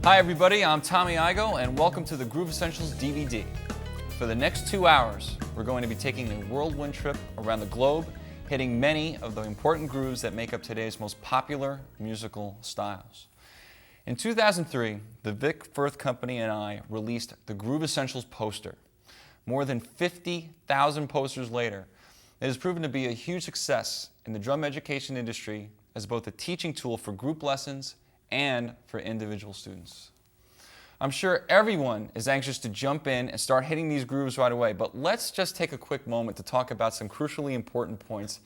Hi everybody, I'm Tommy Igoe and welcome to the Groove Essentials DVD. For the next 2 hours, we're going to be taking a whirlwind trip around the globe, hitting many of the important grooves that make up today's most popular musical styles. In 2003, the Vic Firth Company and I released the Groove Essentials poster. More than 50,000 posters later, it has proven to be a huge success in the drum education industry as both a teaching tool for group lessons and for individual students. I'm sure everyone is anxious to jump in and start hitting these grooves right away, but let's just take a quick moment to talk about some crucially important points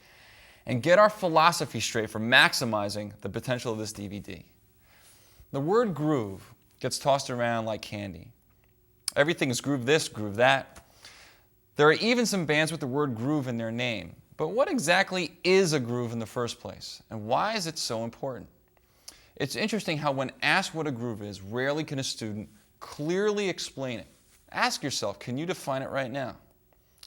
and get our philosophy straight for maximizing the potential of this DVD. The word groove gets tossed around like candy. Everything is groove this, groove that. There are even some bands with the word groove in their name. But what exactly is a groove in the first place, and why is it so important? It's interesting how when asked what a groove is, rarely can a student clearly explain it. Ask yourself, can you define it right now?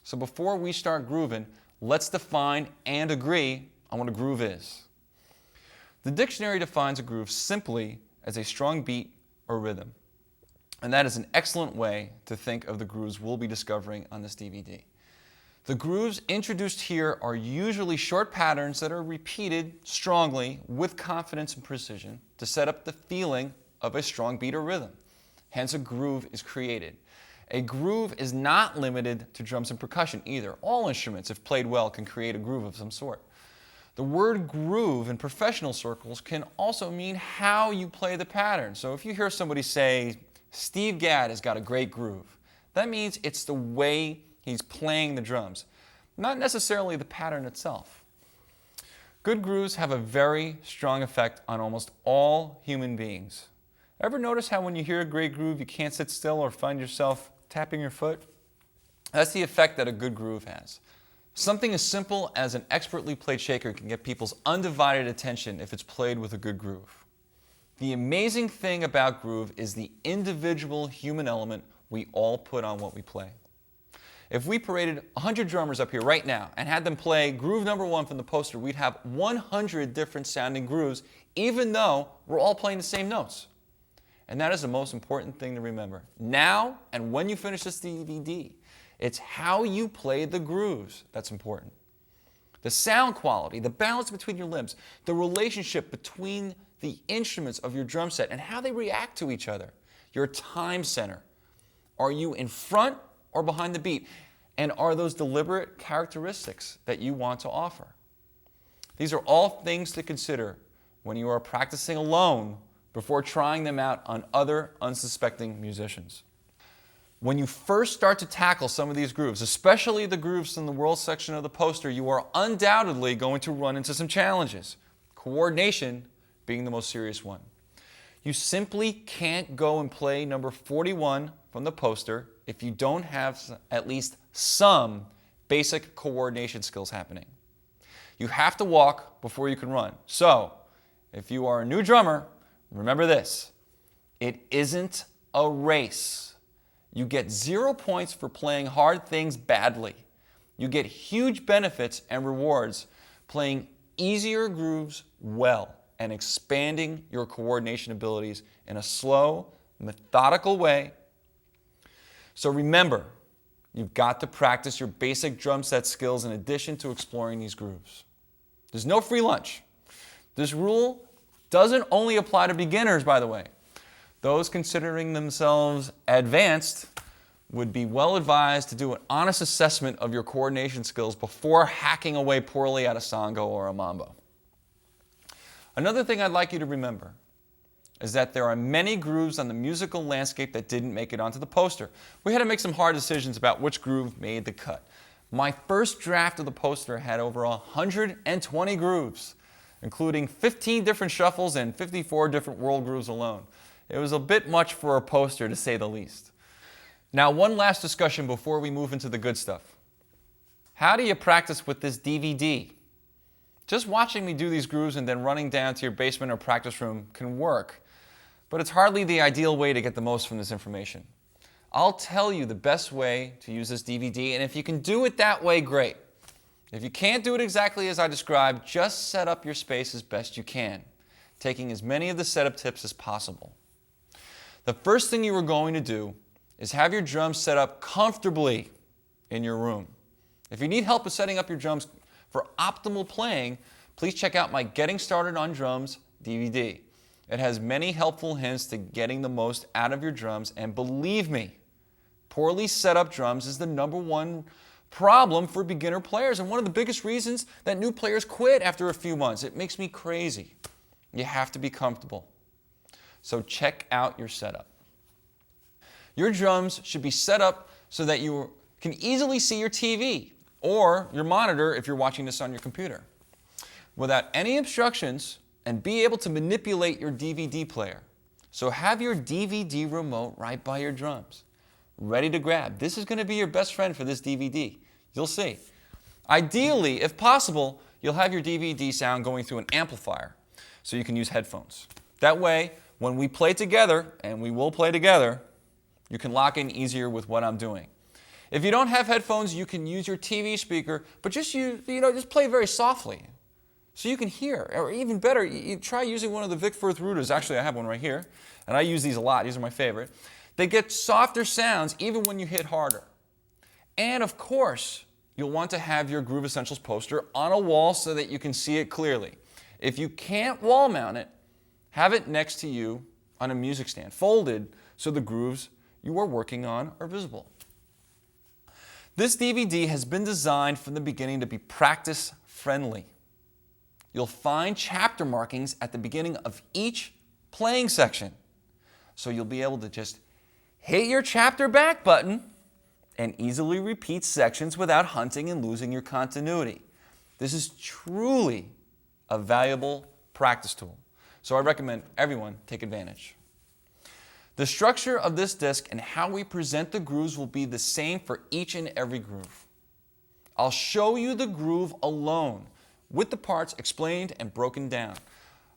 So before we start grooving, let's define and agree on what a groove is. The dictionary defines a groove simply as a strong beat or rhythm. And that is an excellent way to think of the grooves we'll be discovering on this DVD. The grooves introduced here are usually short patterns that are repeated strongly with confidence and precision to set up the feeling of a strong beat or rhythm. Hence, a groove is created. A groove is not limited to drums and percussion either. All instruments, if played well, can create a groove of some sort. The word groove in professional circles can also mean how you play the pattern. So if you hear somebody say, Steve Gadd has got a great groove, that means it's the way he's playing the drums, not necessarily the pattern itself. Good grooves have a very strong effect on almost all human beings. Ever notice how when you hear a great groove, you can't sit still or find yourself tapping your foot? That's the effect that a good groove has. Something as simple as an expertly played shaker can get people's undivided attention if it's played with a good groove. The amazing thing about groove is the individual human element we all put on what we play. If we paraded 100 drummers up here right now and had them play groove number 1 from the poster, we'd have 100 different sounding grooves, even though we're all playing the same notes. And that is the most important thing to remember. Now, and when you finish this DVD, it's how you play the grooves that's important. The sound quality, the balance between your limbs, the relationship between the instruments of your drum set and how they react to each other. Your time center. Are you in front or behind the beat? And are those deliberate characteristics that you want to offer? These are all things to consider when you are practicing alone before trying them out on other unsuspecting musicians. When you first start to tackle some of these grooves, especially the grooves in the world section of the poster, you are undoubtedly going to run into some challenges, coordination being the most serious one. You simply can't go and play number 41 from the poster if you don't have at least some basic coordination skills happening. You have to walk before you can run. So, if you are a new drummer, remember this: it isn't a race. You get 0 points for playing hard things badly. You get huge benefits and rewards playing easier grooves well and expanding your coordination abilities in a slow, methodical way. So remember, you've got to practice your basic drum set skills in addition to exploring these grooves. There's no free lunch. This rule doesn't only apply to beginners, by the way. Those considering themselves advanced would be well advised to do an honest assessment of your coordination skills before hacking away poorly at a sango or a mambo. Another thing I'd like you to remember is that there are many grooves on the musical landscape that didn't make it onto the poster. We had to make some hard decisions about which groove made the cut. My first draft of the poster had over 120 grooves, including 15 different shuffles and 54 different world grooves alone. It was a bit much for a poster, to say the least. Now, one last discussion before we move into the good stuff. How do you practice with this DVD? Just watching me do these grooves and then running down to your basement or practice room can work, but it's hardly the ideal way to get the most from this information. I'll tell you the best way to use this DVD, and if you can do it that way, great. If you can't do it exactly as I described, just set up your space as best you can, taking as many of the setup tips as possible. The first thing you are going to do is have your drums set up comfortably in your room. If you need help with setting up your drums for optimal playing, please check out my Getting Started on Drums DVD. It has many helpful hints to getting the most out of your drums, and believe me, poorly set up drums is the #1 problem for beginner players and one of the biggest reasons that new players quit after a few months. It makes me crazy. You have to be comfortable. So check out your setup. Your drums should be set up so that you can easily see your TV or your monitor if you're watching this on your computer without any obstructions, and be able to manipulate your DVD player. So have your DVD remote right by your drums, ready to grab. This is going to be your best friend for this DVD. You'll see. Ideally, if possible, you'll have your DVD sound going through an amplifier so you can use headphones. That way, when we play together, and we will play together, you can lock in easier with what I'm doing. If you don't have headphones, you can use your TV speaker, but just play very softly so you can hear. Or even better, you try using one of the Vic Firth routers. Actually, I have one right here, and I use these a lot. These are my favorite. They get softer sounds even when you hit harder. And of course, you'll want to have your Groove Essentials poster on a wall so that you can see it clearly. If you can't wall mount it, have it next to you on a music stand, folded so the grooves you are working on are visible. This DVD has been designed from the beginning to be practice friendly. You'll find chapter markings at the beginning of each playing section. So you'll be able to just hit your chapter back button and easily repeat sections without hunting and losing your continuity. This is truly a valuable practice tool. So I recommend everyone take advantage. The structure of this disc and how we present the grooves will be the same for each and every groove. I'll show you the groove alone, with the parts explained and broken down.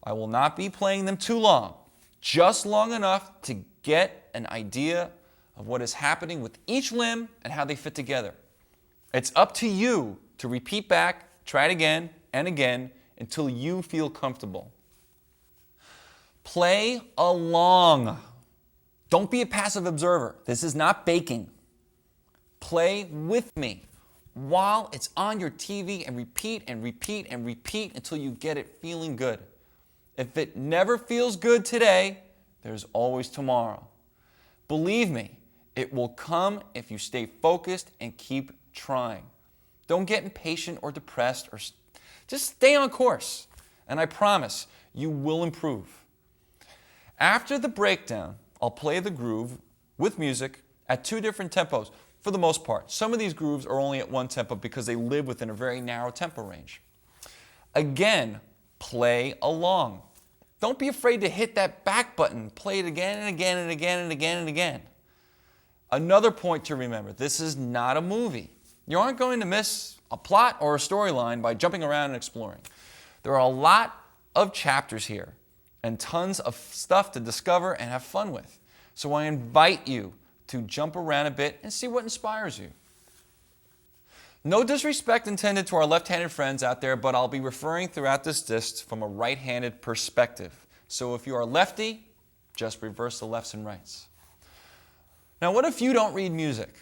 I will not be playing them too long, just long enough to get an idea of what is happening with each limb and how they fit together. It's up to you to repeat back, try it again and again until you feel comfortable. Play along. Don't be a passive observer. This is not baking. Play with me while it's on your TV and repeat and repeat and repeat until you get it feeling good. If it never feels good today, there's always tomorrow. Believe me, it will come if you stay focused and keep trying. Don't get impatient or depressed, or just stay on course, and I promise you will improve. After the breakdown, I'll play the groove with music at 2 different tempos for the most part. Some of these grooves are only at 1 tempo because they live within a very narrow tempo range. Again, play along. Don't be afraid to hit that back button. Play it again and again and again and again and again. Another point to remember, this is not a movie. You aren't going to miss a plot or a storyline by jumping around and exploring. There are a lot of chapters here and tons of stuff to discover and have fun with. So I invite you to jump around a bit and see what inspires you. No disrespect intended to our left-handed friends out there, but I'll be referring throughout this disc from a right-handed perspective. So if you are lefty, just reverse the lefts and rights. Now, what if you don't read music?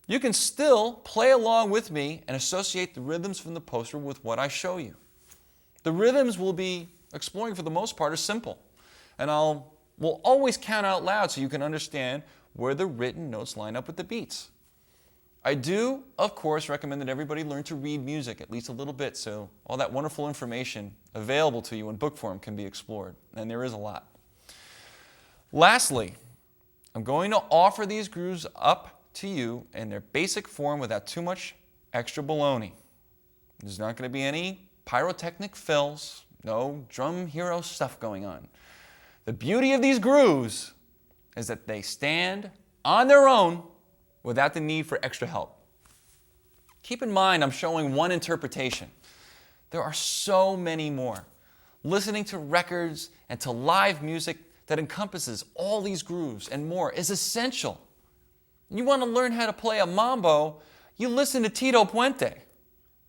You can still play along with me and associate the rhythms from the poster with what I show you. The rhythms we'll be exploring for the most part are simple, and we'll always count out loud so you can understand where the written notes line up with the beats. I do, of course, recommend that everybody learn to read music at least a little bit so all that wonderful information available to you in book form can be explored, and there is a lot. Lastly, I'm going to offer these grooves up to you in their basic form without too much extra baloney. There's not going to be any pyrotechnic fills, no drum hero stuff going on. The beauty of these grooves is that they stand on their own without the need for extra help. Keep in mind, I'm showing one interpretation. There are so many more. Listening to records and to live music that encompasses all these grooves and more is essential. You want to learn how to play a mambo, you listen to Tito Puente.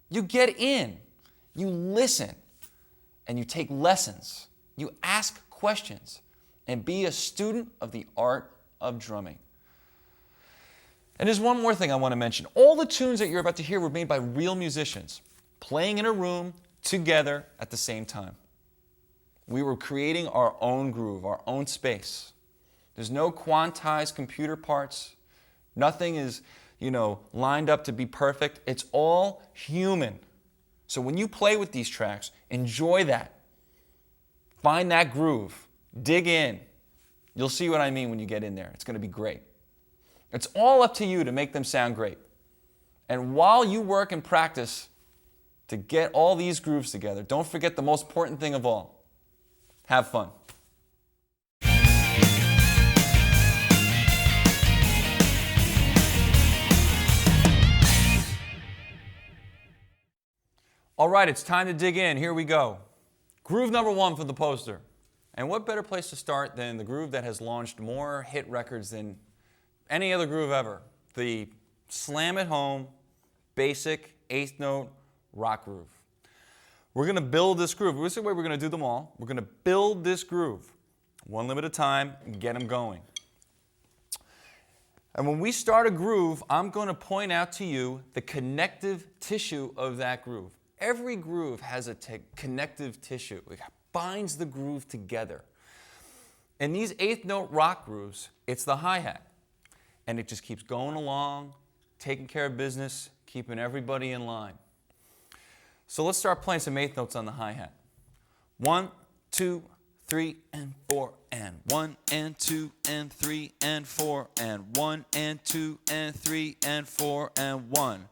You get in, you listen, and you take lessons. You ask questions. and be a student of the art of drumming. And there's one more thing I want to mention. All the tunes that you're about to hear were made by real musicians, playing in a room together at the same time. We were creating our own groove, our own space. There's no quantized computer parts. Nothing is, lined up to be perfect. It's all human. So when you play with these tracks, enjoy that. Find that groove. Dig in. You'll see what I mean when you get in there. It's going to be great. It's all up to you to make them sound great. And while you work and practice to get all these grooves together, don't forget the most important thing of all. Have fun. All right, it's time to dig in. Here we go. Groove number 1 for the poster. And what better place to start than the groove that has launched more hit records than any other groove ever? The slam it home, basic 8th note rock groove. We're going to build this groove. This is the way we're going to do them all. We're going to build this groove one limb at a time and get them going. And when we start a groove, I'm going to point out to you the connective tissue of that groove. Every groove has a connective tissue. It binds the groove together. In these 8th note rock grooves, it's the hi-hat. And it just keeps going along, taking care of business, keeping everybody in line. So let's start playing some 8th notes on the hi-hat. 1, 2, 3, and 4, and 1, and 2, and 3, and 4, and 1, and 2, and 3, and 4, and 1.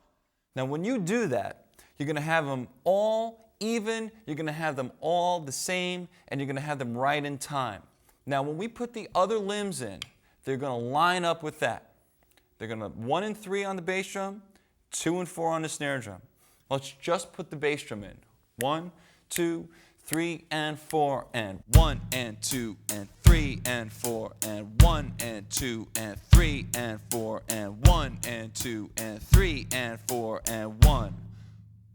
Now when you do that, you're going to have them all even, you're going to have them all the same, and you're going to have them right in time. Now when we put the other limbs in, they're going to line up with that. They're going to 1 and 3 on the bass drum, 2 and 4 on the snare drum. Let's just put the bass drum in. 1, 2, 3, and 4, and 1, and 2, and 3, and 4, and 1, and 2, and 3, and 4, and 1, and 2, and 3, and 4, and 1.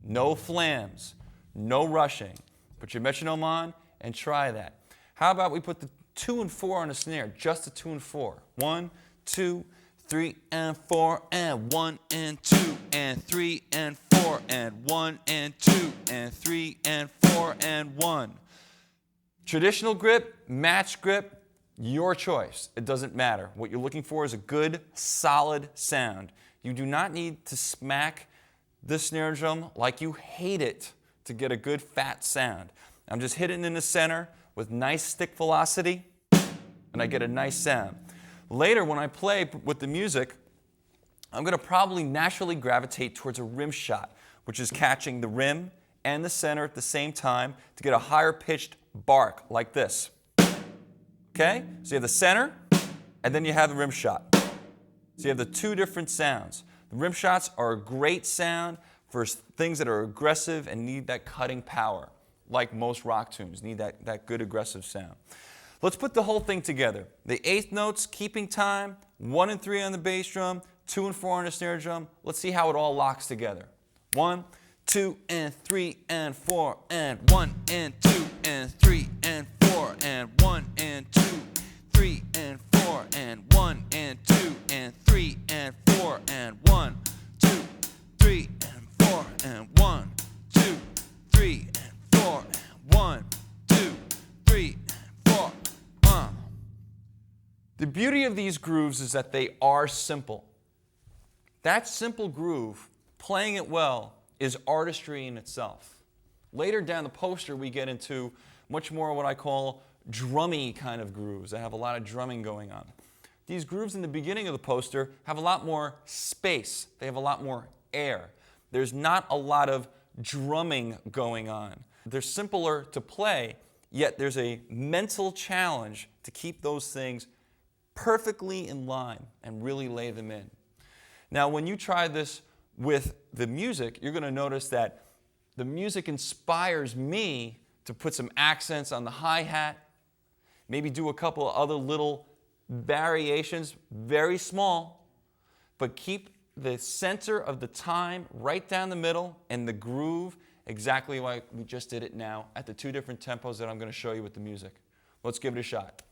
No flams, no rushing. Put your metronome on and try that. How about we put the 2 and 4 on the snare, just the 2 and 4. 1, 2, 3, and 4, and 1, and 2, and 3, and 4, and 1, and 2, and 3, and 4, and 1. Traditional grip, match grip, your choice. It doesn't matter. What you're looking for is a good, solid sound. You do not need to smack the snare drum like you hate it to get a good, fat sound. I'm just hitting in the center with nice stick velocity, and I get a nice sound. Later, when I play with the music, I'm going to probably naturally gravitate towards a rim shot, which is catching the rim and the center at the same time to get a higher pitched bark like this. Okay? So you have the center, and then you have the rim shot. So you have the two different sounds. The rim shots are a great sound for things that are aggressive and need that cutting power, like most rock tunes, need that good aggressive sound. Let's put the whole thing together. The 8th notes, keeping time, 1 and 3 on the bass drum, 2 and 4 on the snare drum. Let's see how it all locks together. 1, 2, and 3, and 4, and 1, and 2, and 3, and 4, and 1, and 2, 3, and 4, and 1, and 2, and 3, and 4, and 1, 2, 3, and 4, and 1, 2, 3, and 4, and 1, 2, 3, and 4. The beauty of these grooves is that they are simple. That simple groove, playing it well, is artistry in itself. Later down the poster, we get into much more what I call drummy kind of grooves that have a lot of drumming going on. These grooves in the beginning of the poster have a lot more space. They have a lot more air. There's not a lot of drumming going on. They're simpler to play, yet there's a mental challenge to keep those things perfectly in line and really lay them in. Now, when you try this with the music, you're going to notice that the music inspires me to put some accents on the hi-hat, maybe do a couple of other little variations, very small, but keep the center of the time right down the middle and the groove exactly like we just did it now at the two different tempos that I'm going to show you with the music. Let's give it a shot.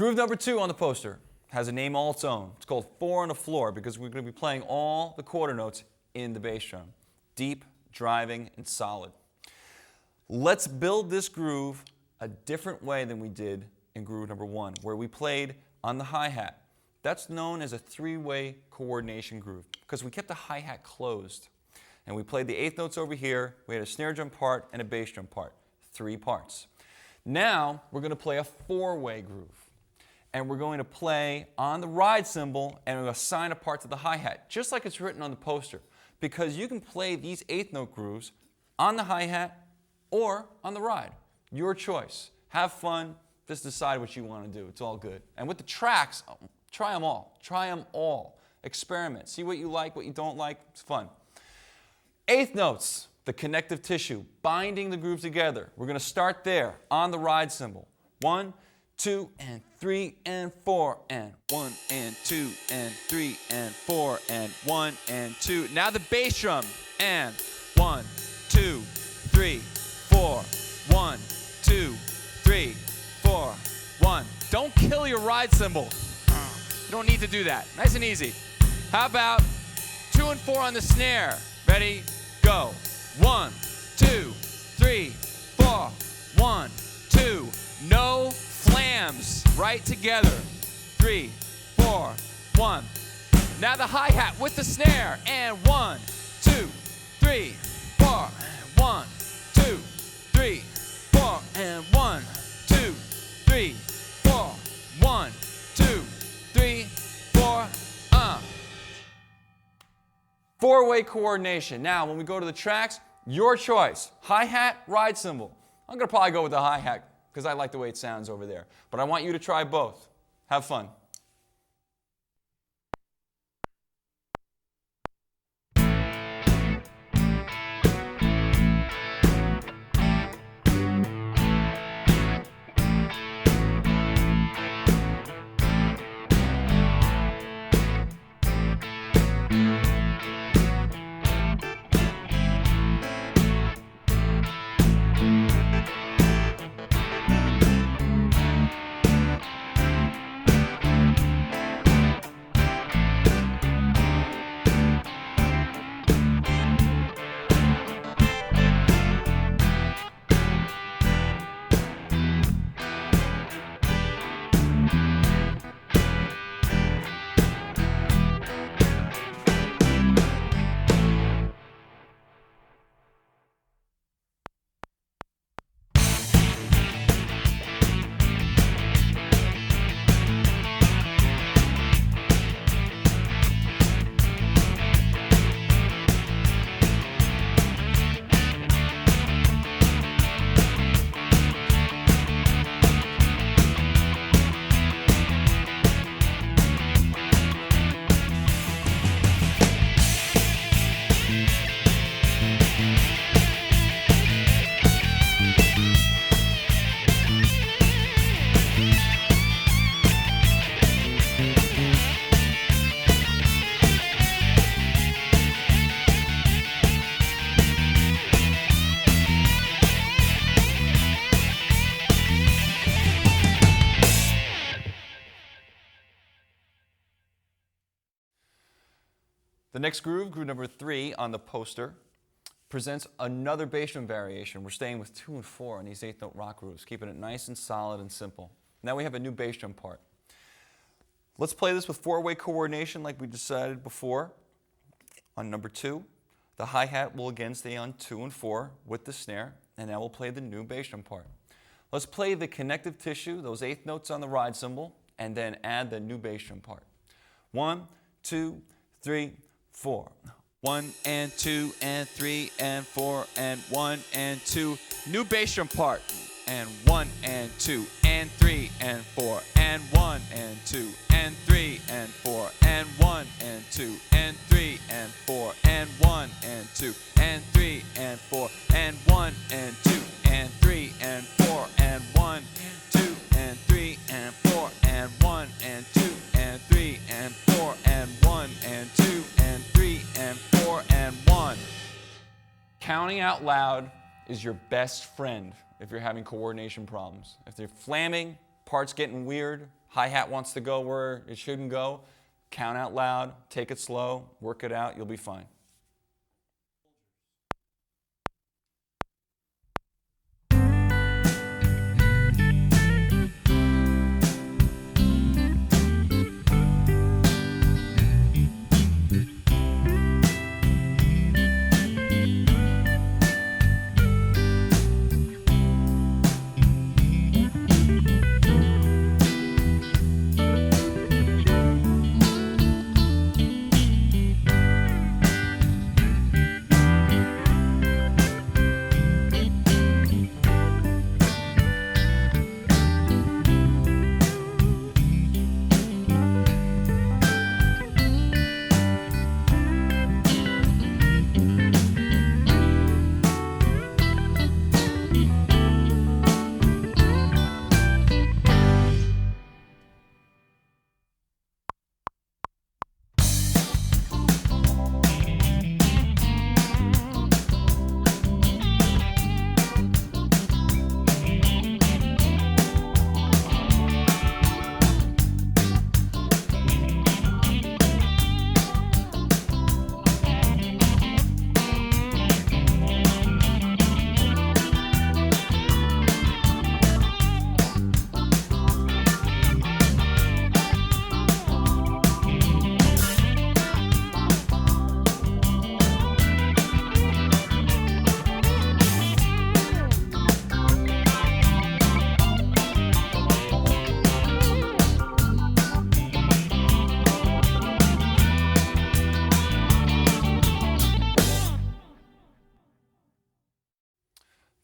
Groove number 2 on the poster has a name all its own. It's called 4 on the Floor because we're going to be playing all the quarter notes in the bass drum. Deep, driving, and solid. Let's build this groove a different way than we did in groove number 1, where we played on the hi-hat. That's known as a 3-way coordination groove because we kept the hi-hat closed. And we played the 8th notes over here. We had a snare drum part and a bass drum part. 3 parts. Now we're going to play a 4-way groove. And we're going to play on the ride cymbal and we're going to assign a part to the hi-hat, just like it's written on the poster. Because you can play these 8th note grooves on the hi-hat or on the ride. Your choice. Have fun. Just decide what you want to do. It's all good. And with the tracks, try them all. Try them all. Experiment. See what you like, what you don't like. It's fun. 8th notes, the connective tissue, binding the grooves together. We're going to start there on the ride cymbal. 1, 2, and 3, and 4, and 1, and 2, and 3, and 4, and 1, and 2. Now the bass drum, and 1, 2, 3, 4, 1, 2, 3, 4, 1. Don't kill your ride cymbal. You don't need to do that. Nice and easy. How about 2 and 4 on the snare? Ready, go. 1, 2, 3, 4, 1, 2. No flams. Right together. 3, 4, 1. Now the hi-hat with the snare. And 1, 2, 3, 4. 1, 2, 3, 4. And 1, 2, 3, 4. 1, 2, 3, 4. 4-way coordination. Now, when we go to the tracks, your choice. Hi-hat, ride cymbal. I'm going to probably go with the hi-hat because I like the way it sounds over there. But I want you to try both. Have fun. The next groove, groove number 3 on the poster, presents another bass drum variation. We're staying with 2 and 4 on these 8th note rock grooves, keeping it nice and solid and simple. Now we have a new bass drum part. Let's play this with 4-way coordination like we decided before. On number 2, the hi-hat will again stay on 2 and 4 with the snare, and now we'll play the new bass drum part. Let's play the connective tissue, those 8th notes on the ride cymbal, and then add the new bass drum part. 1, 2, 3, 4. 1 and 2 and 3 and 4 and 1 and 2. New bass drum part. And 1 and 2 and 3 and 4 and 1 and 2 and 3 and 4 and 1 and 2 and 3 and 4 and 1 and 2 and 3 and 4 and 1 and 2 and 3 and 4 and 1 2 and 3 and 4 and 1 and 2 and 3 and 4 and 1 and 2 and 3 and 4 and 1. Counting out loud is your best friend if you're having coordination problems. If they're flamming, parts getting weird, Hi-hat wants to go where it shouldn't go, count out loud, take it slow, work it out, you'll be fine.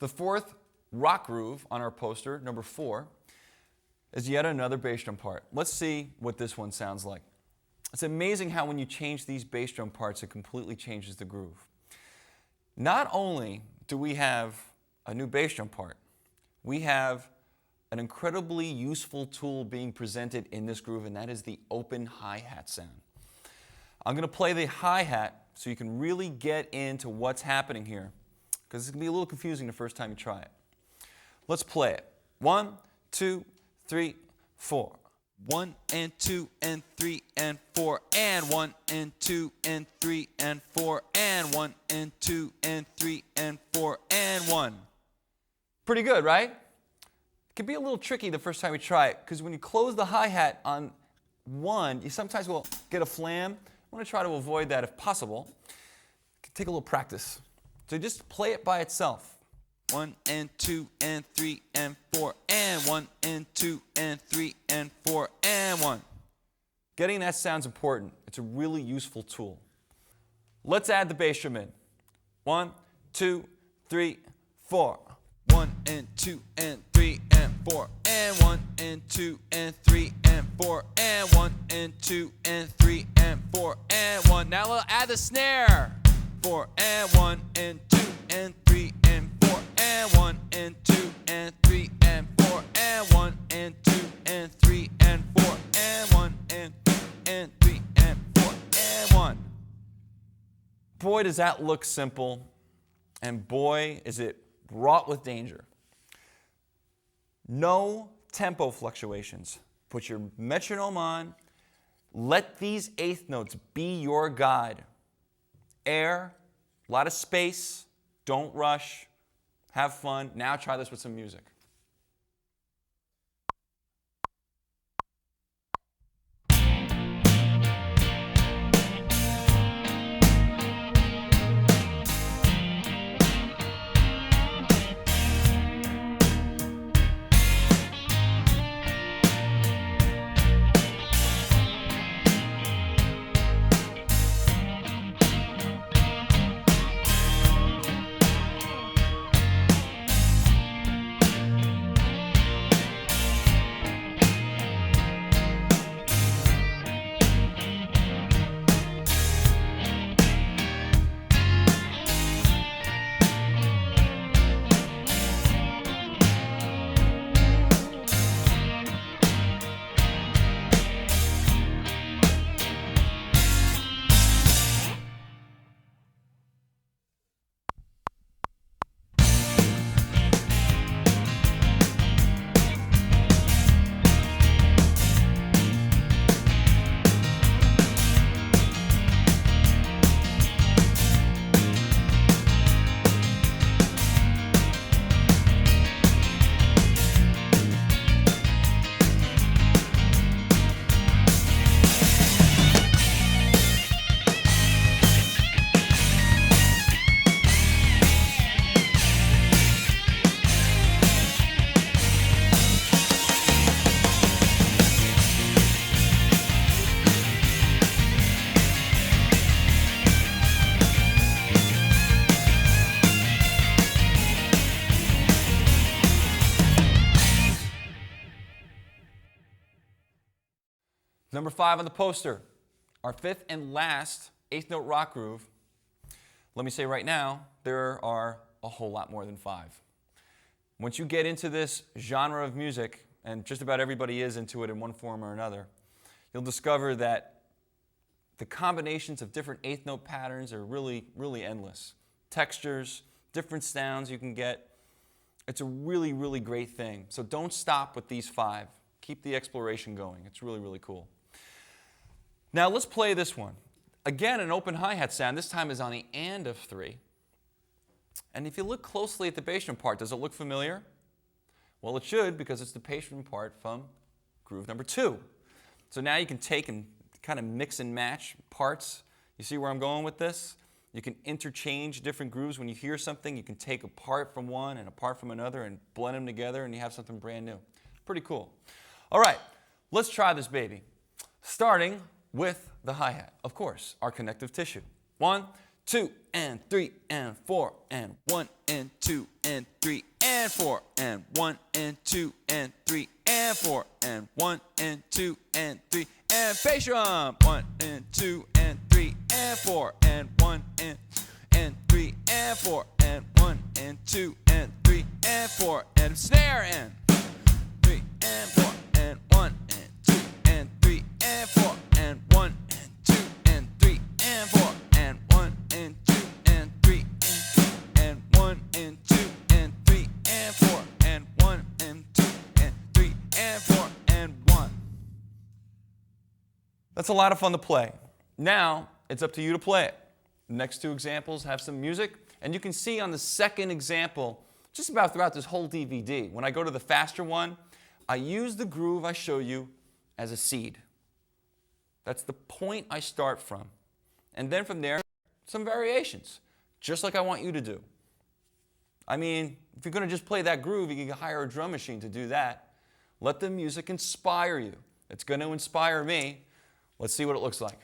The fourth rock groove on our poster, number 4, is yet another bass drum part. Let's see what this one sounds like. It's amazing how when you change these bass drum parts, it completely changes the groove. Not only do we have a new bass drum part, we have an incredibly useful tool being presented in this groove, and that is the open hi-hat sound. I'm going to play the hi-hat so you can really get into what's happening here, because it's going to be a little confusing the first time you try it. Let's play it. 1, 2, 3, 4. 1 and 2 and 3 and 4 and 1 and 2 and 3 and 4 and 1 and 2 and 3 and 4 and 1. Pretty good, right? It can be a little tricky the first time you try it, because when you close the hi-hat on 1, you sometimes will get a flam. I want to try to avoid that if possible. It can take a little practice. So just play it by itself. 1 and 2 and 3 and 4 and 1 and 2 and 3 and 4 and 1. Getting that sound's important. It's a really useful tool. Let's add the bass drum in. 1, 2, 3, 4. 1 and 2 and 3 and 4 and 1 and 2 and 3 and 4 and 1 and 2 and 3 and 4 and 1. Now we'll add the snare. 4 and 1 and 2 and 3 and 4 and 1 and 2 and 3 and 4 and 1 and 2 and 3 and 4 and 1 and 2 and 3 and 4 and 1. Boy, does that look simple, and boy, is it wrought with danger. No tempo fluctuations. Put your metronome on. Let these eighth notes be your guide. Air, a lot of space, don't rush, have fun. Now try this with some music. Number 5 on the poster, our 5th and last 8th note rock groove. Let me say right now, there are a whole lot more than 5. Once you get into this genre of music, and just about everybody is into it in one form or another, you'll discover that the combinations of different 8th note patterns are really, really endless. Textures, different sounds you can get. It's a really, really great thing. So don't stop with these 5. Keep the exploration going. It's really, really cool. Now let's play this one. Again, an open hi-hat sound. This time is on the and of 3. And if you look closely at the bass drum part, does it look familiar? Well, it should, because it's the bass drum part from groove number 2. So now you can take and kind of mix and match parts. You see where I'm going with this? You can interchange different grooves. When you hear something, you can take a part from one and a part from another and blend them together, and you have something brand new. Pretty cool. All right, let's try this baby. Starting with the hi-hat, of course, our connective tissue. 1, 2, and 3, and 4, and 1, and 2, and 3, and 4, and 1, and 2, and 3, and 4, and 1, and 2, and 3, and bass drum. 1, and 2, and 3, and 4, and 1, and 3, and 4, and 1, and 2, and 3, and 4, and snare, and 3, and 4, and 1, and 2, and 3, and 4, and 1, and 2, and 3, and 4, and 1, and 2, and 3, and 1, and 2, and 3, and 4, and 1, and 2, and 3, and 4, and 1. That's a lot of fun to play. Now, it's up to you to play it. The next 2 examples have some music, and you can see on the second example, just about throughout this whole DVD, when I go to the faster one, I use the groove I show you as a seed. That's the point I start from. And then from there, some variations, just like I want you to do. I mean, if you're going to just play that groove, you can hire a drum machine to do that. Let the music inspire you. It's going to inspire me. Let's see what it looks like.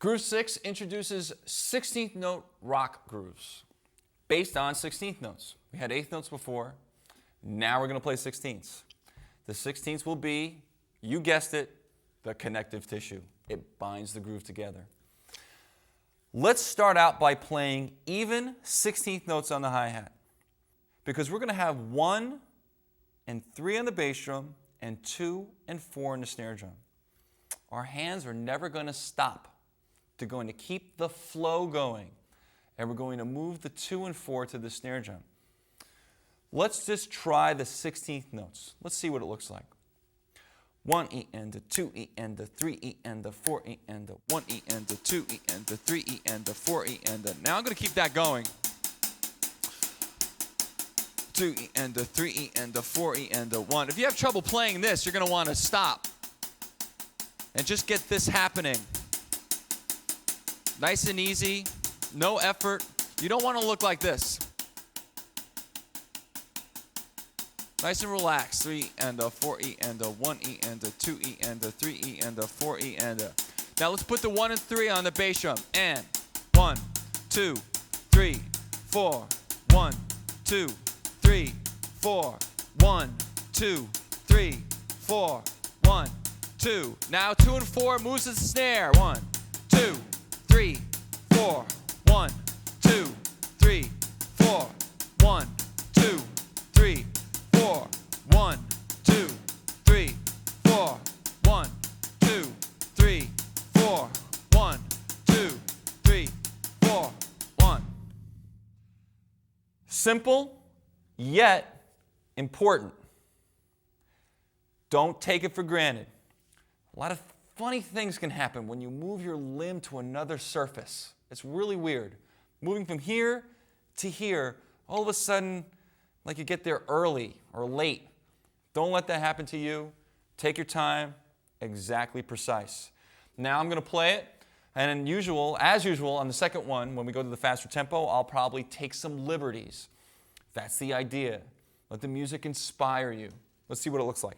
Groove 6 introduces 16th note rock grooves based on 16th notes. We had 8th notes before. Now we're going to play 16ths. The 16ths will be, you guessed it, the connective tissue. It binds the groove together. Let's start out by playing even 16th notes on the hi-hat, because we're going to have 1 and 3 on the bass drum and 2 and 4 on the snare drum. Our hands are never going to stop. They're going to keep the flow going, and we're going to move the 2 and 4 to the snare drum. Let's just try the 16th notes. Let's see what it looks like. 1 E and a 2 E and a 3 E and a 4 E and a 1 E and a 2 E and a 3 E and a 4 E and a. Now I'm going to keep that going. 2 E and a 3 E and a 4 E and a 1. If you have trouble playing this, you're going to want to stop and just get this happening. Nice and easy, no effort. You don't want to look like this. Nice and relaxed. 3 and a 4 E and a 1 E and a 2 E and a 3 E and a 4 E and a. Now let's put the 1 and 3 on the bass drum. And 1, 2, 3, 4. 1, 2, 3, 4. 1, 2, 3, 4. 1, 2. Now 2 and 4 moves to the snare. 1, 2, 3, 4. 1, 2, 3, 4. 1, 2, 3, 4. 1, 2, 3, 4. 1, 2, 3, 4. 1, 2, 3, 4. 1. Simple, yet important. Don't take it for granted. A lot of funny things can happen when you move your limb to another surface. It's really weird. Moving from here to here, all of a sudden, like you get there early or late. Don't let that happen to you. Take your time, exactly precise. Now I'm going to play it, and as usual, on the second one, when we go to the faster tempo, I'll probably take some liberties. That's the idea. Let the music inspire you. Let's see what it looks like.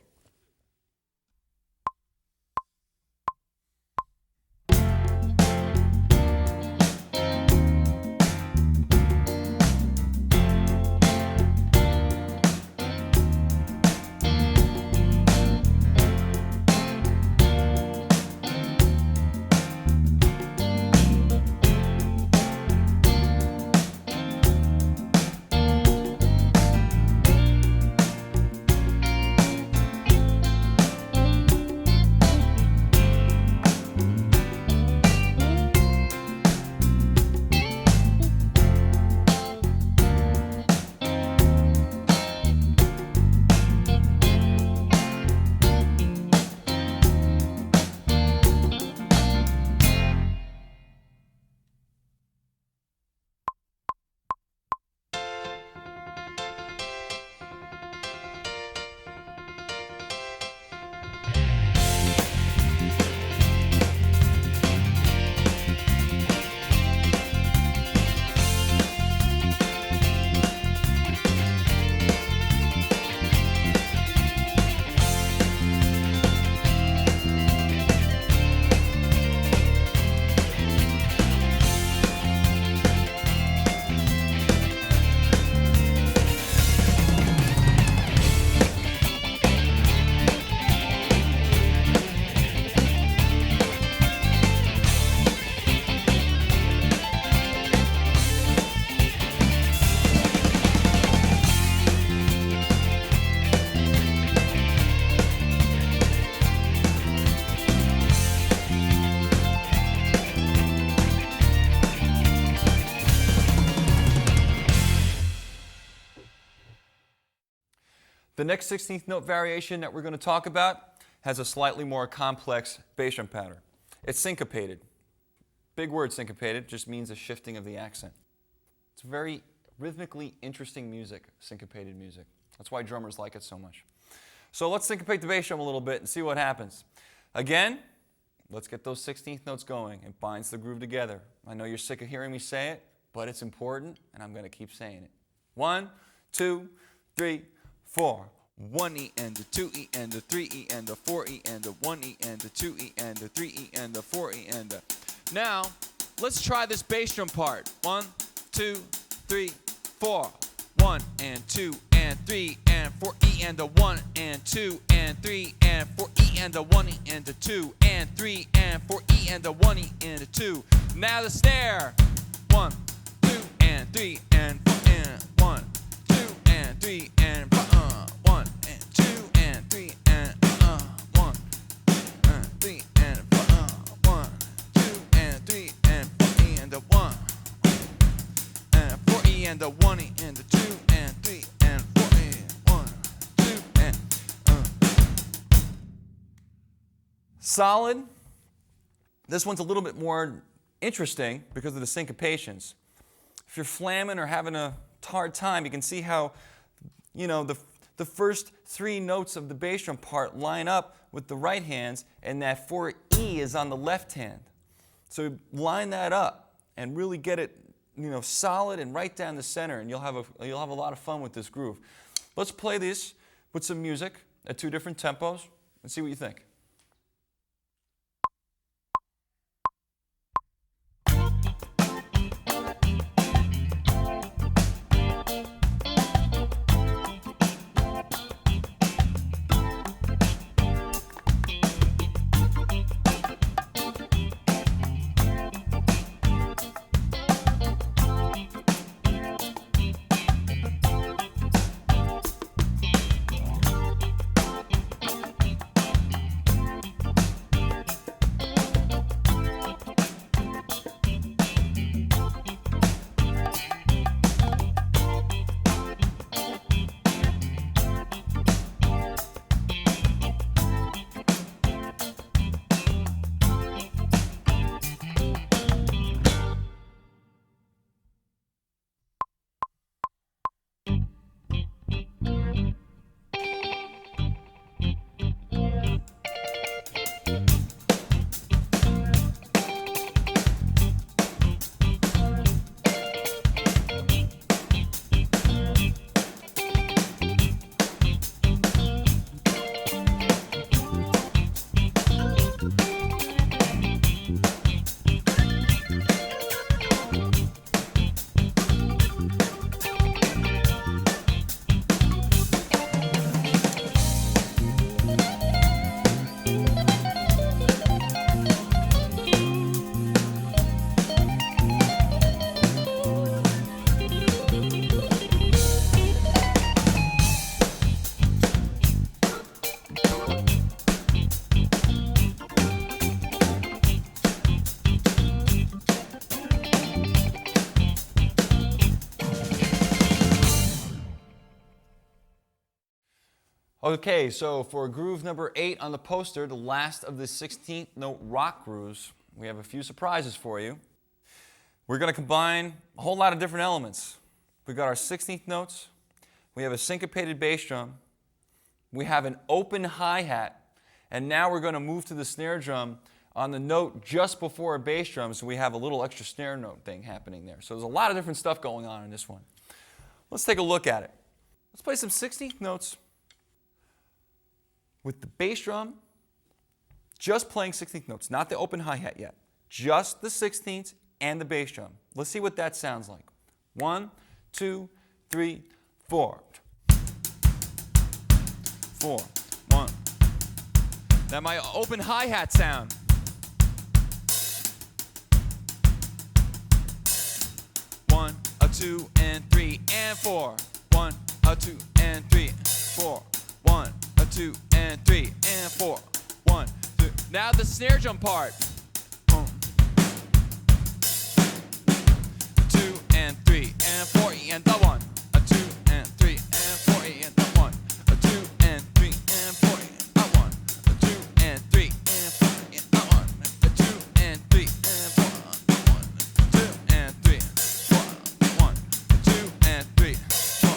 The next 16th note variation that we're going to talk about has a slightly more complex bass drum pattern. It's syncopated. Big word, syncopated, just means a shifting of the accent. It's very rhythmically interesting music, syncopated music. That's why drummers like it so much. So let's syncopate the bass drum a little bit and see what happens. Again, let's get those 16th notes going. It binds the groove together. I know you're sick of hearing me say it, but it's important, and I'm going to keep saying it. 1, 2, 3, 4. 1 E and a 2 E and a 3 E and a 4 E and a 1 E and a 2 E and a 3 E and a 4 E and a. Now, let's try this bass drum part. 1, 2, 3, 4. 1 and 2 and 3 and 4 E and a 1 and 2 and 3 and 4 E and a 1 E and a 2 and 3 and 4 E and a 1 E and a 2. Now the snare. 1, 2 and 3 and 4 and 1, 2 and 3 and 4. 1 and 2 and 3 and 1 and 3 and 4. 1, 2 and 3 and 4 E and a 1 and 4 E and a 1 E and a 2 and 3 and 4 E. 1, 2 and Solid. This one's a little bit more interesting because of the syncopations. If you're flamming or having a hard time, you can see how, the first three notes of the bass drum part line up with the right hands, and that 4E is on the left hand. So line that up and really get it, solid and right down the center, and you'll have a lot of fun with this groove. Let's play this with some music at two different tempos and see what you think. Okay, so for groove number 8 on the poster, the last of the 16th note rock grooves, we have a few surprises for you. We're going to combine a whole lot of different elements. We've got our 16th notes, we have a syncopated bass drum, we have an open hi-hat, and now we're going to move to the snare drum on the note just before a bass drum, so we have a little extra snare note thing happening there. So there's a lot of different stuff going on in this one. Let's take a look at it. Let's play some 16th notes with the bass drum, just playing 16th notes, not the open hi-hat yet. Just the 16th and the bass drum. Let's see what that sounds like. 1, 2, 3, 4. 4, 1. Now my open hi-hat sound. 1, 2, and 3, and 4. 1, 2, and 3, 4. 1, 2, and 3, and 4. 1, 2. Now the snare drum part. 2 and 3 and 4 and the 1. 2 and 3 and 4 and the 1. 2 and 3 and 4 and the 1. 2 and 3 and 4 and the 1. 2 and 3 and 4 and the 1. 2 and 3 4 1. 2 and 3 4.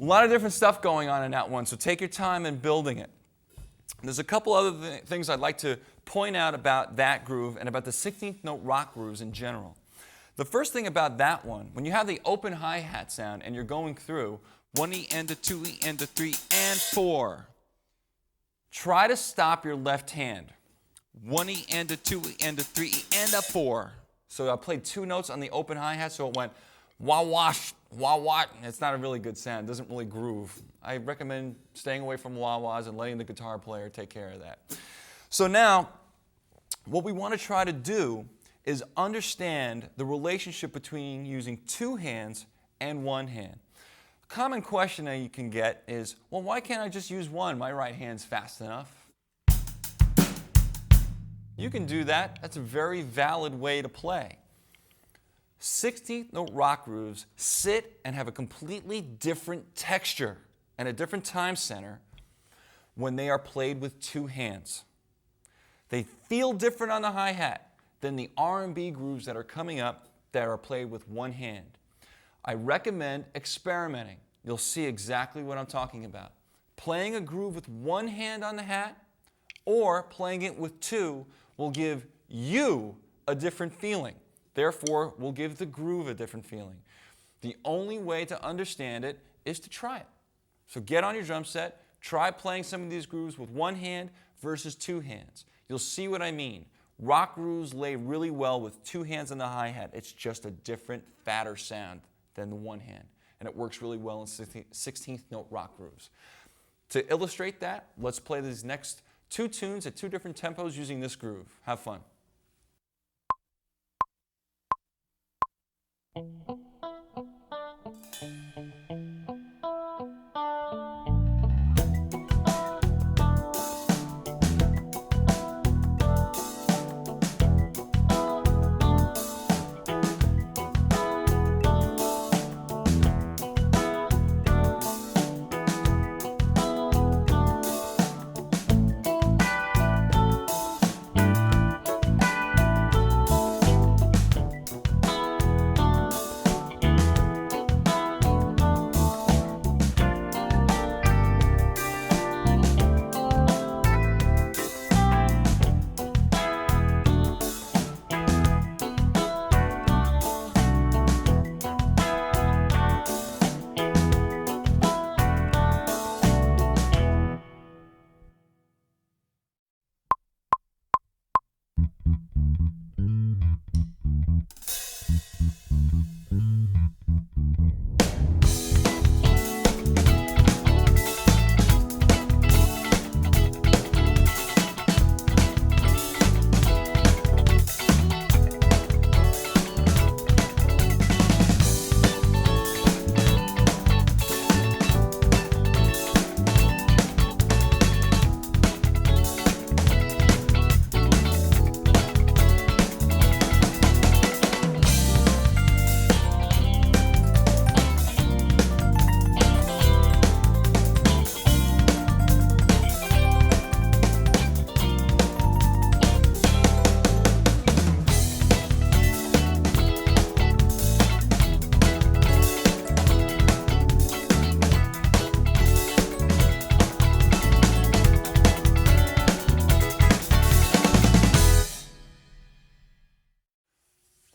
A lot of different stuff going on in that one, so take your time in building it. There's a couple other things I'd like to point out about that groove and about the 16th note rock grooves in general. The first thing about that one, when you have the open hi-hat sound and you're going through 1E and a 2E and a 3 and 4, try to stop your left hand. 1E and a 2E and a 3E and a 4. So I played 2 notes on the open hi-hat, so it went wah-wash, wah-wah. It's not a really good sound. It doesn't really groove. I recommend staying away from wah-wahs and letting the guitar player take care of that. So now, what we want to try to do is understand the relationship between using 2 hands and 1 hand. A common question that you can get is, well, why can't I just use 1? My right hand's fast enough. You can do that. That's a very valid way to play. 16th note rock grooves sit and have a completely different texture and a different time center when they are played with two hands. They feel different on the hi-hat than the R&B grooves that are coming up that are played with one hand. I recommend experimenting. You'll see exactly what I'm talking about. Playing a groove with one hand on the hat or playing it with two will give you a different feeling. Therefore, will give the groove a different feeling. The only way to understand it is to try it. So get on your drum set, try playing some of these grooves with one hand versus two hands. You'll see what I mean. Rock grooves lay really well with two hands on the hi-hat. It's just a different, fatter sound than the one hand. And it works really well in 16th note rock grooves. To illustrate that, let's play these next two tunes at two different tempos using this groove. Have fun.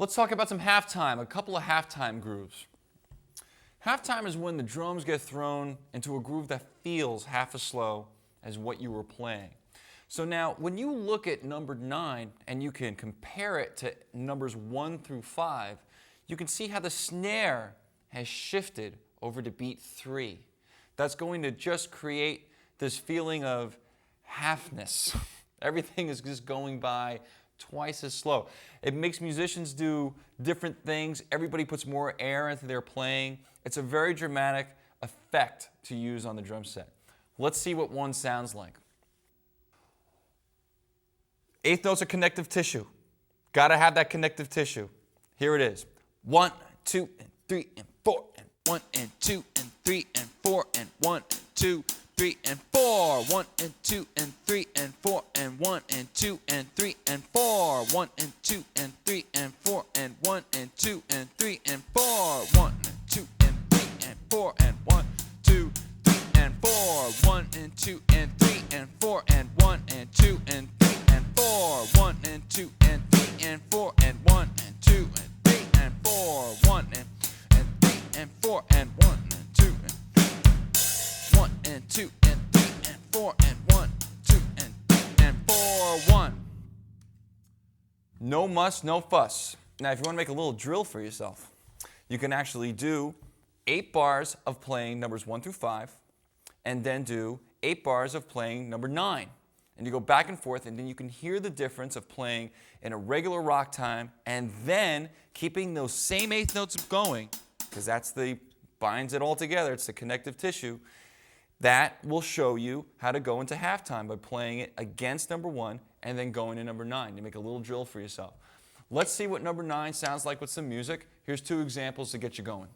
Let's talk about some halftime, a couple of halftime grooves. Halftime is when the drums get thrown into a groove that feels half as slow as what you were playing. So now, when you look at number 9 and you can compare it to numbers 1 through 5, you can see how the snare has shifted over to beat 3. That's going to just create this feeling of halfness. Everything is just going by twice as slow. It makes musicians do different things. Everybody puts more air into their playing. It's a very dramatic effect to use on the drum set. Let's see what one sounds like. Eighth notes are connective tissue. Gotta have that connective tissue. Here it is. 1, 2, and 3, and 4, and 1, and 2, and 3, and 4, and 1, and 2, 3, and 4. 1, and 2, and 3, and 4, and 1, and 2, and 3, and 4. 1, and 2, and 3, and 4, and 1, and 2, and 3, and 4. 1, and 2, and 3, and 4, and 1, 2, 3, and 4. 1, and 2, and 3, and 4, and 1, and 2, and 3, and 4. 1, and 2, and 3, and 4, and 1, and 2, and 3, and 4. 1, and 3, and 4, and 1, and 2, and 1, and 2, and 3, and 4, and 1, 2, and 3, and 4. 1. No muss, no fuss. Now, if you want to make a little drill for yourself, you can actually do 8 bars of playing numbers 1 through 5, and then do 8 bars of playing number 9. And you go back and forth, and then you can hear the difference of playing in a regular rock time and then keeping those same 8th notes going, because that's the binds it all together. It's the connective tissue. That will show you how to go into halftime by playing it against number 1 and then going to number 9. You make a little drill for yourself. Let's see what number 9 sounds like with some music. Here's 2 examples to get you going.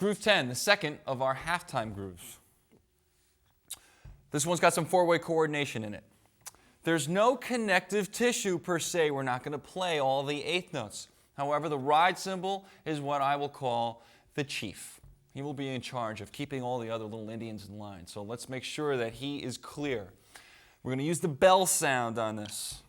Groove 10, the second of our halftime grooves. This one's got some four-way coordination in it. There's no connective tissue per se. We're not going to play all the eighth notes. However, the ride cymbal is what I will call the chief. He will be in charge of keeping all the other little Indians in line. So let's make sure that he is clear. We're going to use the bell sound on this.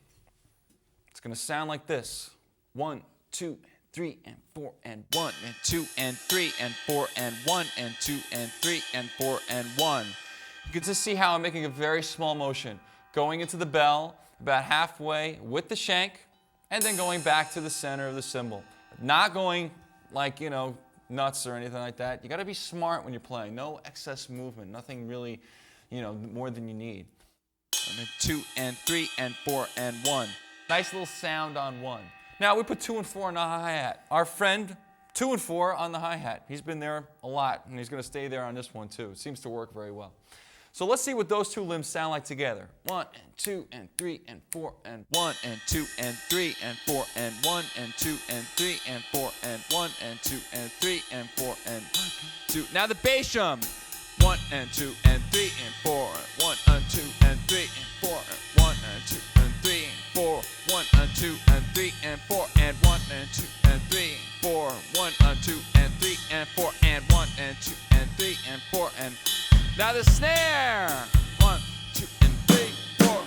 It's going to sound like this. 1, 2, 3, and 4, and 1, and 2, and 3, and 4, and 1, and 2, and 3, and 4, and 1. You can just see how I'm making a very small motion, going into the bell about halfway with the shank, and then going back to the center of the cymbal. Not going like, nuts or anything like that. You got to be smart when you're playing. No excess movement. Nothing really, more than you need. And then 2 and 3 and 4 and 1. Nice little sound on 1. Now we put 2 and 4 on the hi-hat. Our friend 2 and 4 on the hi-hat. He's been there a lot, and he's going to stay there on this one too. It seems to work very well. So let's see what those two limbs sound like together. 1 and 2 and 3 and 4 and 1 and 2 and 3 and 4 and 1 and 2 and 3 and 4 and 1 and 2 and 3 and 4 and 2. Now the bass drum. 1 and 2 and 3 and 4. 1 and 2 and 3 and 4 and 1 and 2 and 3 and 4. 1 and 2 and 3 and 4 and 1 and 2 and 3 and 4. 1 and 2 and 3 and 4 and 1 and 2 and 3 and 4 and now the snare. 1, 2 and 3, 4. 1,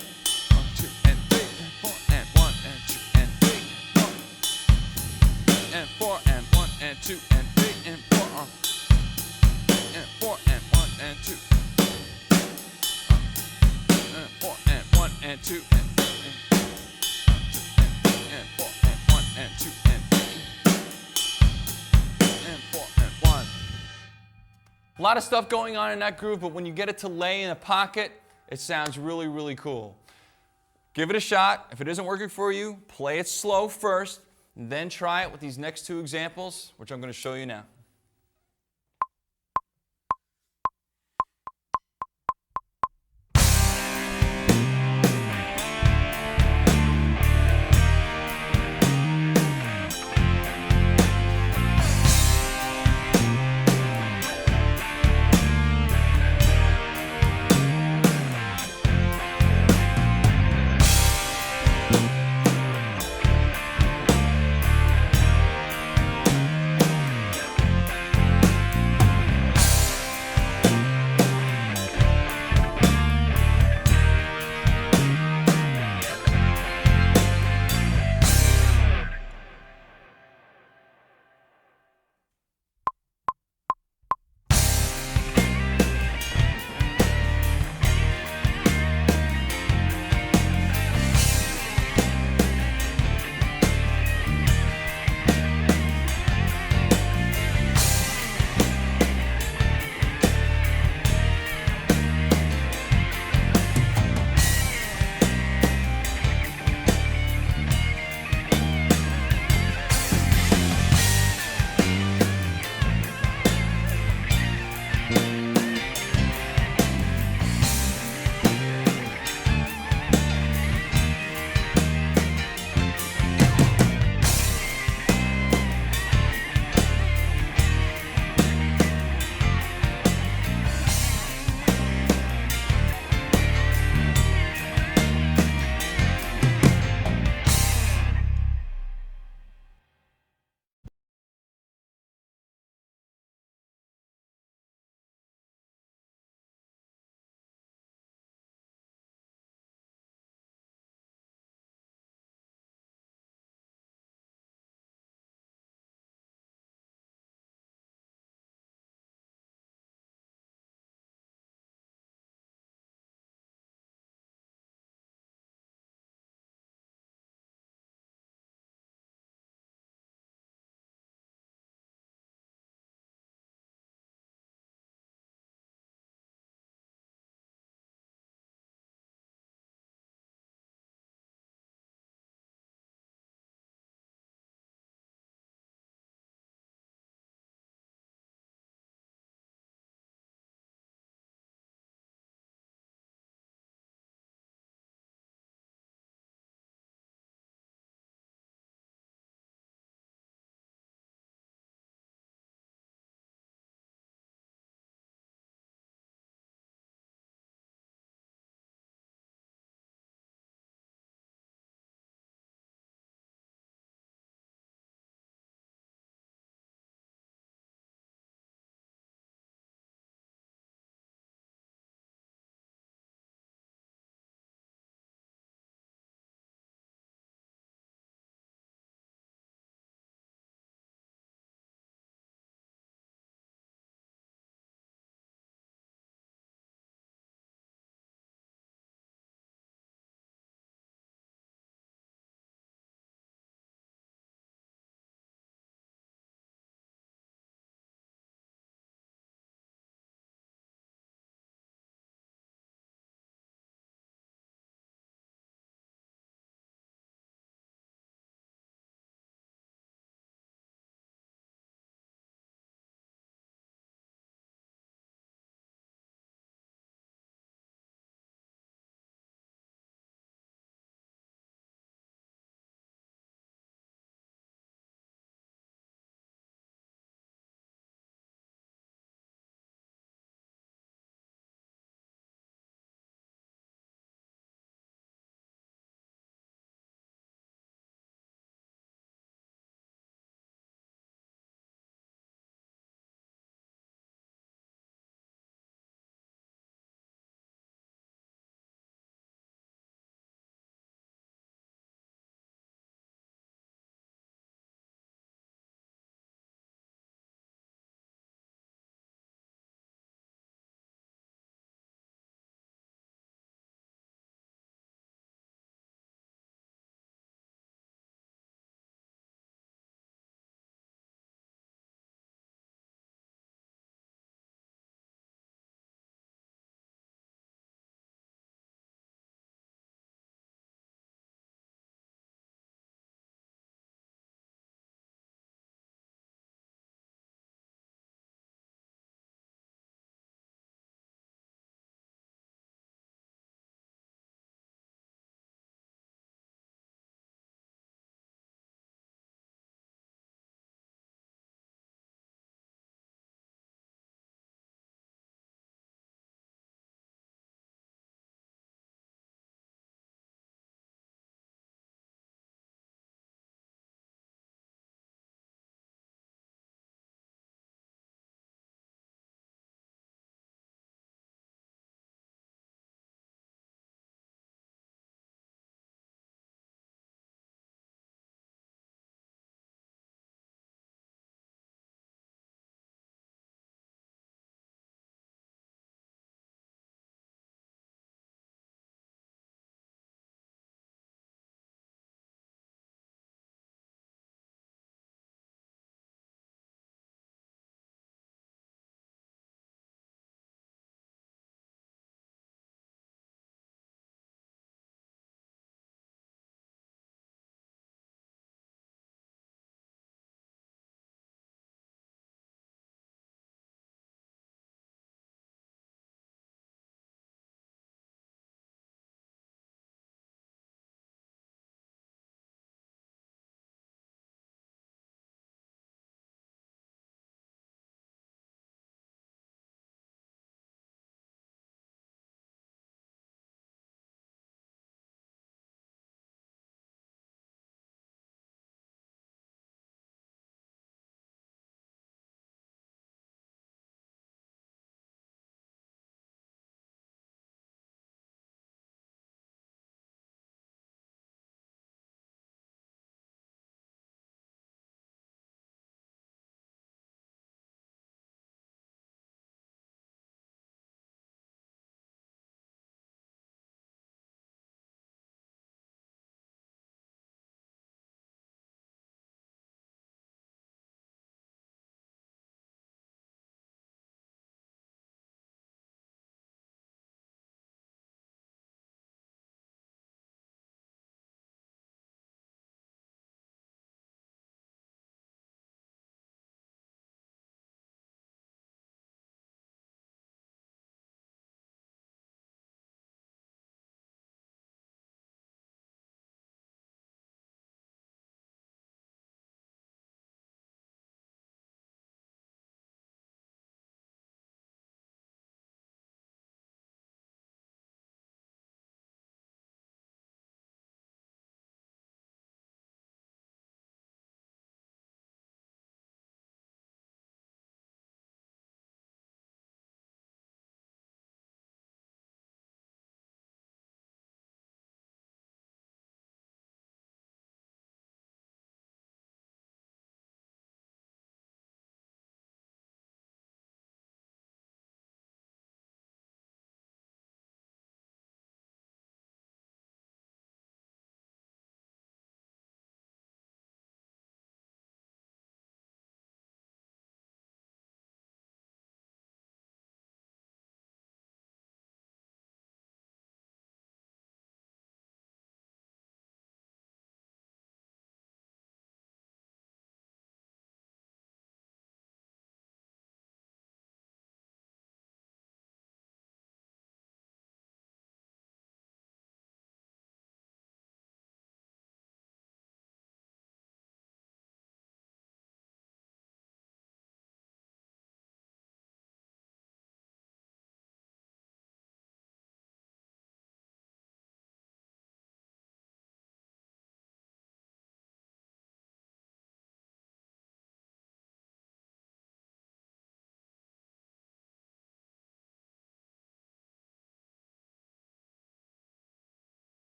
2 and 3 and 4 and 1 and 2 and 3 and 4 and 1 and 2 and 3 and 4 and 4 and 1 and 2 and 4 and 1 and 2 and 4 and 1 and 2 and 4 and 1. A lot of stuff going on in that groove, but when you get it to lay in a pocket, it sounds really, really cool. Give it a shot. If it isn't working for you, play it slow first, and then try it with these next two examples, which I'm going to show you now.